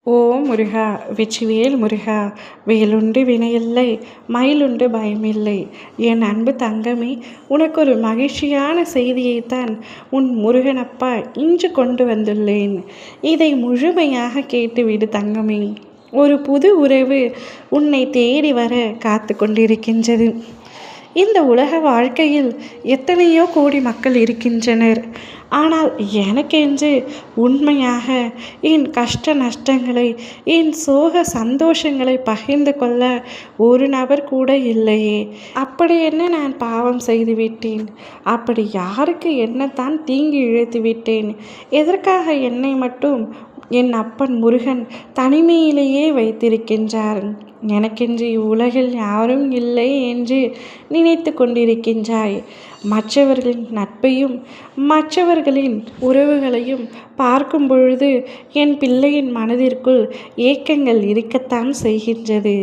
ஓ முருகா! வெற்றிவேல் முருகா! வேலுண்டு வினையில்லை, மயிலுண்டு பயமில்லை. என் அன்பு தங்கமே, உனக்கொரு மகிழ்ச்சியான செய்தியைத்தான் உன் முருகனப்பா இன்று கொண்டு வந்துள்ளேன். இதை முழுமையாக கேட்டுவிடு தங்கமே. ஒரு புது உறவு உன்னை தேடி வர காத்து கொண்டிருக்கின்றது. இந்த உலக வாழ்க்கையில் எத்தனையோ கோடி மக்கள் இருக்கின்றனர். ஆனால் எனக்கென்று உண்மையாக என் கஷ்ட நஷ்டங்களை, என் சோக சந்தோஷங்களை பகிர்ந்து கொள்ள ஒரு நபர் கூட இல்லையே. அப்படி என்ன நான் பாவம் செய்துவிட்டேன்? அப்படி யாருக்கு என்னத்தான் தீங்கு இழைத்து விட்டேன்? எதற்காக என்னை மட்டும் என் அப்பன் முருகன் தனிமையிலேயே வைத்திருக்கின்றார்? எனக்கென்று இவ்வுலகில் யாரும் இல்லை என்று நினைத்து கொண்டிருக்கின்றாய். மற்றவர்களின் நட்பையும் மற்றவர்களின் உறவுகளையும் பார்க்கும் பொழுது என் பிள்ளையின் மனதிற்குள் ஏக்கங்கள் இருக்கத்தான் செய்கின்றது.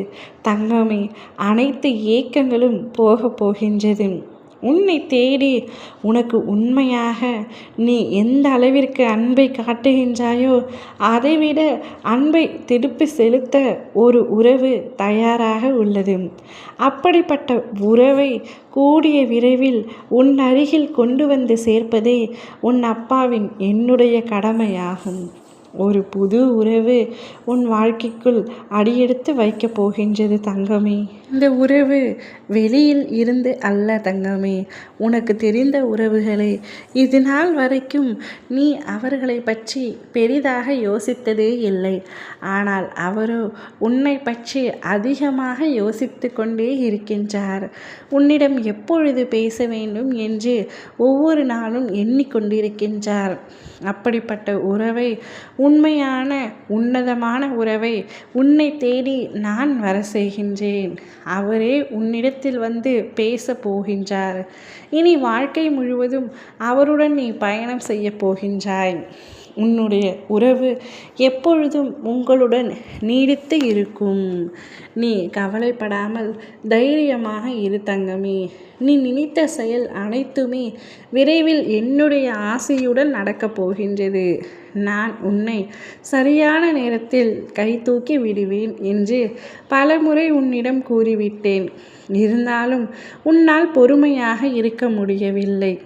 தங்கமே, அனைத்து ஏக்கங்களும் போகப் போகின்றது. உன்னை தேடி உனக்கு உண்மையாக நீ எந்த அளவிற்கு அன்பை காட்டுகின்றாயோ அதைவிட அன்பை திருப்பி செலுத்த ஒரு உறவு தயாராக உள்ளது. அப்படிப்பட்ட உறவை கூடிய விரைவில் உன் அருகில் கொண்டு வந்து சேர்ப்பதே உன் அப்பாவின் என்னுடைய கடமையாகும். ஒரு புது உறவு உன் வாழ்க்கைக்குள் அடியெடுத்து வைக்கப் போகின்றது தங்கமே. இந்த உறவு வெளியில் இருந்து அல்ல தங்கமே. உனக்கு தெரிந்த உறவுகளை இது நாள் வரைக்கும் நீ அவர்களை பற்றி பெரிதாக யோசித்ததே இல்லை. ஆனால் அவரோ உன்னை பற்றி அதிகமாக யோசித்து கொண்டே இருக்கின்றார். உன்னிடம் எப்பொழுது பேச வேண்டும் என்று ஒவ்வொரு நாளும் எண்ணிக்கொண்டிருக்கின்றார். அப்படிப்பட்ட உறவை, உண்மையான உன்னதமான உறவை உன்னை தேடி நான் வர செய்கின்றேன். அவரே உன்னிடத்தில் வந்து பேச போகின்றார். இனி வாழ்க்கை முழுவதும் அவருடன் நீ பயணம் செய்ய போகின்றாய். உன்னுடைய உறவு எப்பொழுதும் உங்களுடன் நீடித்து இருக்கும். நீ கவலைப்படாமல் தைரியமாக இரு தங்கமே. நீ நினைத்த செயல் அனைத்துமே விரைவில் என்னுடைய ஆசையுடன் நடக்கப் போகின்றது. நான் உன்னை சரியான நேரத்தில் கை தூக்கி விடுவேன் என்று பலமுறை உன்னிடம் கூறிவிட்டேன். இருந்தாலும் உன்னால் பொறுமையாக இருக்க முடியவில்லை.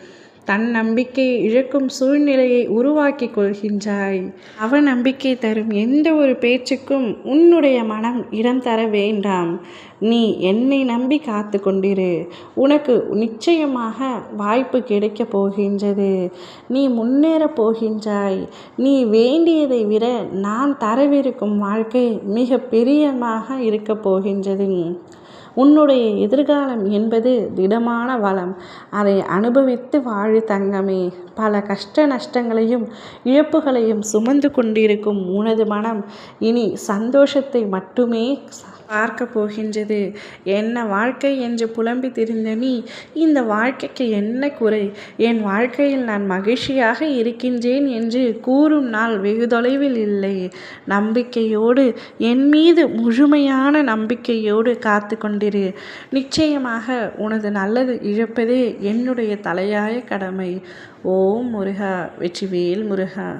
தன் நம்பிக்கையை இழக்கும் சூழ்நிலையை உருவாக்கி கொள்கின்றாய். அவநம்பிக்கை தரும் எந்த ஒரு பேச்சுக்கும் உன்னுடைய மனம் இடம் தர வேண்டாம். நீ என்னை நம்பி காத்து கொண்டிரு. உனக்கு நிச்சயமாக வாய்ப்பு கிடைக்கப் போகின்றது. நீ முன்னேறப் போகின்றாய். நீ வேண்டியதை விட நான் தரவிருக்கும் வாழ்க்கை மிக பிரியமாக இருக்கப் போகின்றது. உன்னுடைய எதிர்காலம் என்பது திடமான வளம். அதை அனுபவித்து வாழு தங்கமே. பல கஷ்ட நஷ்டங்களையும் இழப்புகளையும் சுமந்து கொண்டிருக்கும் உனது மனம் இனி சந்தோஷத்தை மட்டுமே பார்க்க போகின்றது. என்ன வாழ்க்கை என்று புலம்பி திரிந்த நீ இந்த வாழ்க்கைக்கு என்ன குறை, என் வாழ்க்கையில் நான் மகிழ்ச்சியாக இருக்கின்றேன் என்று கூறும் நாள் வெகு தொலைவில் இல்லை. நம்பிக்கையோடு, என் மீது முழுமையான நம்பிக்கையோடு காத்து கொண்டிரு. நிச்சயமாக உனது நல்லது இழப்பதே என்னுடைய தலையாய கடமை. ஓம் முருகா! வெற்றிவேல் முருகா!